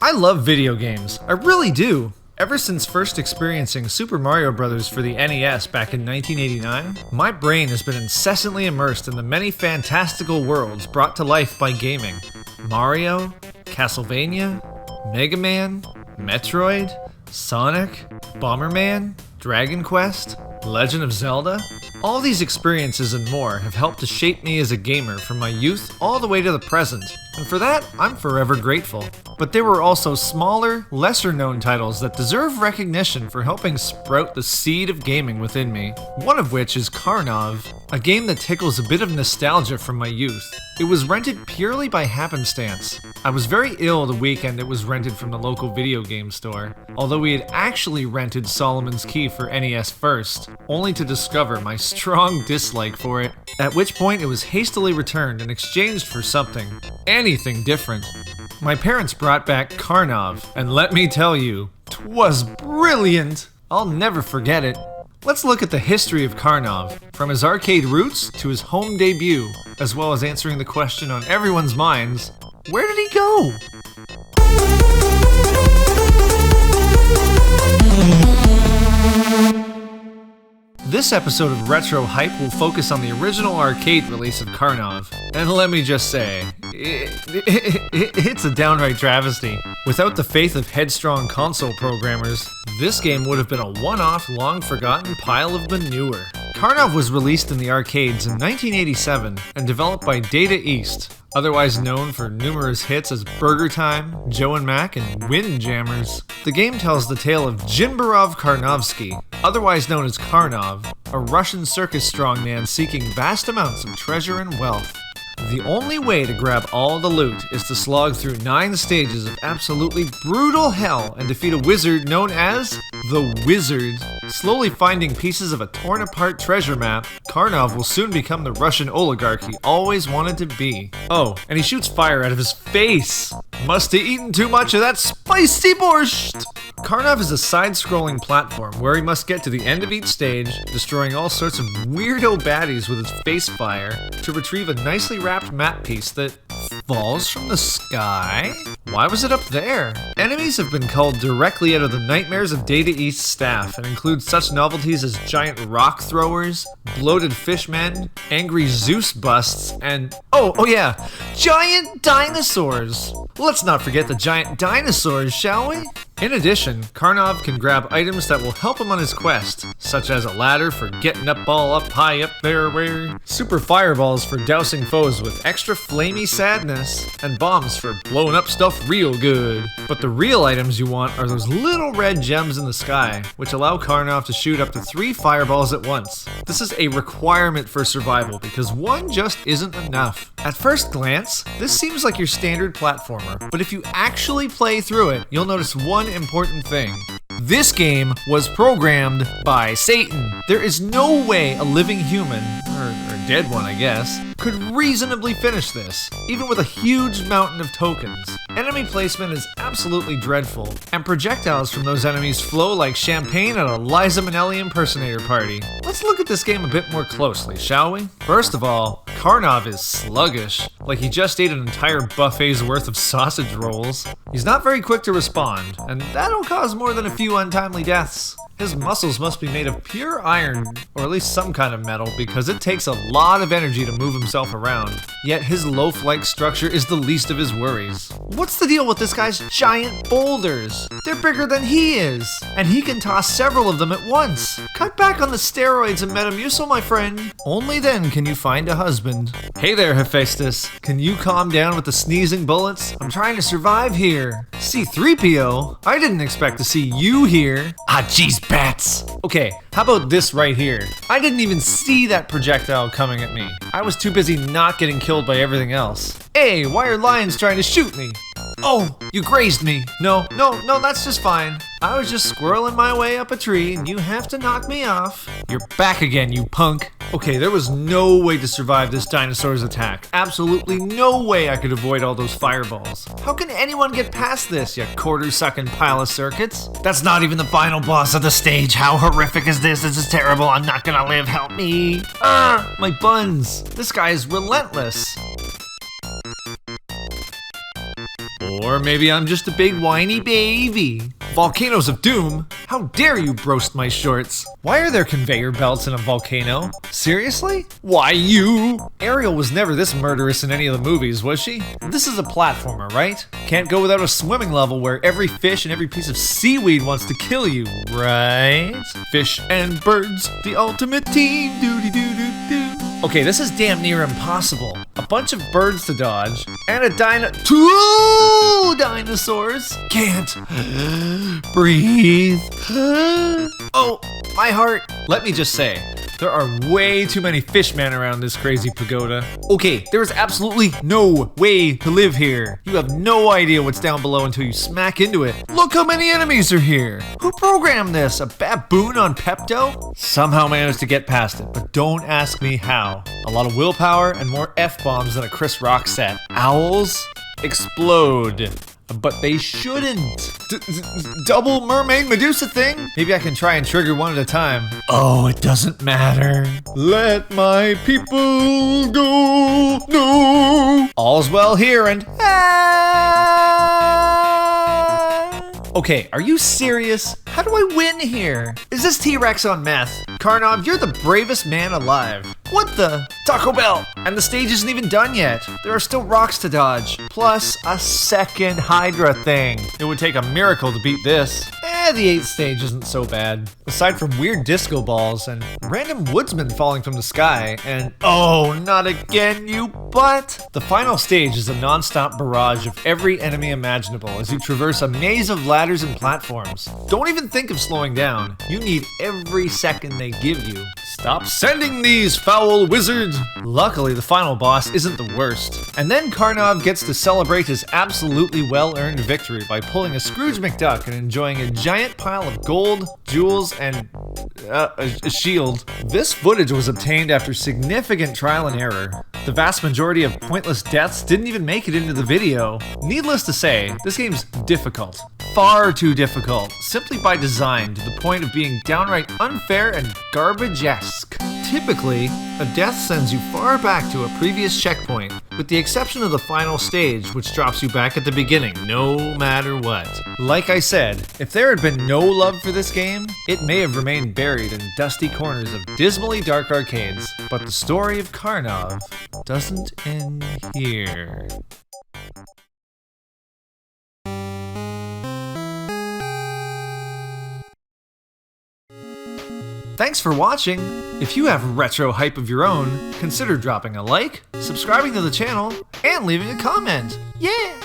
I love video games. I really do. Ever since first experiencing Super Mario Bros. For the NES back in 1989, my brain has been incessantly immersed in the many fantastical worlds brought to life by gaming. Mario, Castlevania, Mega Man, Metroid, Sonic, Bomberman, Dragon Quest, Legend of Zelda. All these experiences and more have helped to shape me as a gamer from my youth all the way to the present, and for that, I'm forever grateful. But there were also smaller, lesser-known titles that deserve recognition for helping sprout the seed of gaming within me, one of which is KARNOV, a game that tickles a bit of nostalgia from my youth. It was rented purely by happenstance. I was very ill the weekend it was rented from the local video game store, although we had actually rented Solomon's Key for NES first, only to discover my strong dislike for it, at which point it was hastily returned and exchanged for anything different. My parents brought back KARNOV, and let me tell you, 'twas brilliant! I'll never forget it. Let's look at the history of KARNOV, from his arcade roots to his home debut, as well as answering the question on everyone's minds, where did he go? This episode of Retro Hype will focus on the original arcade release of KARNOV, and let me just say, it's a downright travesty. Without the faith of headstrong console programmers, this game would have been a one-off, long-forgotten pile of manure. KARNOV was released in the arcades in 1987 and developed by Data East, otherwise known for numerous hits as Burger Time, Joe and Mac, and Windjammers. The game tells the tale of Jimbarov Karnovsky, otherwise known as KARNOV, a Russian circus strongman seeking vast amounts of treasure and wealth. The only way to grab all the loot is to slog through 9 stages of absolutely brutal hell and defeat a wizard known as the Wizard. Slowly finding pieces of a torn-apart treasure map, KARNOV will soon become the Russian oligarch he always wanted to be. Oh, and he shoots fire out of his face! Must have eaten too much of that spicy borscht! KARNOV is a side-scrolling platform where he must get to the end of each stage, destroying all sorts of weirdo baddies with his face fire, to retrieve a nicely wrapped map piece that falls from the sky? Why was it up there? Enemies have been culled directly out of the nightmares of Data East's staff and include such novelties as giant rock throwers, bloated fishmen, angry Zeus busts, and oh yeah, giant dinosaurs! Let's not forget the giant dinosaurs, shall we? In addition, KARNOV can grab items that will help him on his quest, such as a ladder for getting up all up high up there where, super fireballs for dousing foes with extra flamey sadness, and bombs for blowing up stuff real good. But the real items you want are those little red gems in the sky, which allow KARNOV to shoot up to 3 fireballs at once. This is a requirement for survival because one just isn't enough. At first glance, this seems like your standard platformer, but if you actually play through it, you'll notice one important thing. This game was programmed by Satan. There is no way a living human, or dead one I guess, could reasonably finish this, even with a huge mountain of tokens. Enemy placement is absolutely dreadful, and projectiles from those enemies flow like champagne at a Liza Minnelli impersonator party. Let's look at this game a bit more closely, shall we? First of all, KARNOV is sluggish, like he just ate an entire buffet's worth of sausage rolls. He's not very quick to respond, and that'll cause more than a few untimely deaths. His muscles must be made of pure iron, or at least some kind of metal, because it takes a lot of energy to move himself around. Yet his loaf-like structure is the least of his worries. What's the deal with this guy's giant boulders? They're bigger than he is, and he can toss several of them at once. Cut back on the steroids and Metamucil, my friend. Only then can you find a husband. Hey there, Hephaestus. Can you calm down with the sneezing bullets? I'm trying to survive here. C-3PO? I didn't expect to see you here. Ah, jeez, bats. Okay, how about this right here? I didn't even see that projectile coming at me. I was too busy not getting killed by everything else. Hey, why are lions trying to shoot me? Oh, you grazed me. No, that's just fine. I was just squirreling my way up a tree and you have to knock me off. You're back again, you punk. Okay, there was no way to survive this dinosaur's attack. Absolutely no way I could avoid all those fireballs. How can anyone get past this, you quarter-sucking pile of circuits? That's not even the final boss of the stage. How horrific is this? This is terrible. I'm not gonna live. Help me. My buns. This guy is relentless. Or maybe I'm just a big whiny baby. Volcanoes of Doom? How dare you roast my shorts? Why are there conveyor belts in a volcano? Seriously? Why you? Ariel was never this murderous in any of the movies, was she? This is a platformer, right? Can't go without a swimming level where every fish and every piece of seaweed wants to kill you, right? Fish and birds, the ultimate team, doody-doo-doo-doo. Okay, this is damn near impossible. A bunch of birds to dodge, and two dinosaurs. Can't breathe. Oh, my heart. Let me just say, there are way too many fishmen around this crazy pagoda. Okay, there is absolutely no way to live here. You have no idea what's down below until you smack into it. Look how many enemies are here. Who programmed this? A baboon on Pepto? Somehow managed to get past it, but don't ask me how. A lot of willpower and more F-bombs than a Chris Rock set. Owls explode. But they shouldn't. Double mermaid Medusa thing? Maybe I can try and trigger one at a time. Oh, it doesn't matter. Let my people go. No. All's well here and... Okay, are you serious? How do I win here? Is this T-Rex on meth? KARNOV, you're the bravest man alive. What the? Taco Bell! And the stage isn't even done yet. There are still rocks to dodge. Plus, a second Hydra thing. It would take a miracle to beat this. The 8th stage isn't so bad. Aside from weird disco balls and random woodsmen falling from the sky and... Oh, not again, you butt! The final stage is a non-stop barrage of every enemy imaginable as you traverse a maze of ladders and platforms. Don't even think of slowing down. You need every second they give you. Stop sending these foul wizards! Luckily, the final boss isn't the worst. And then KARNOV gets to celebrate his absolutely well-earned victory by pulling a Scrooge McDuck and enjoying a giant pile of gold, jewels, and a shield. This footage was obtained after significant trial and error. The vast majority of pointless deaths didn't even make it into the video. Needless to say, this game's difficult. Far too difficult, simply by design, to the point of being downright unfair and garbage-esque. Typically, a death sends you far back to a previous checkpoint, with the exception of the final stage, which drops you back at the beginning, no matter what. Like I said, if there had been no love for this game, it may have remained buried in dusty corners of dismally dark arcades. But the story of KARNOV doesn't end here. Thanks for watching! If you have retro hype of your own, consider dropping a like, subscribing to the channel, and leaving a comment! Yeah!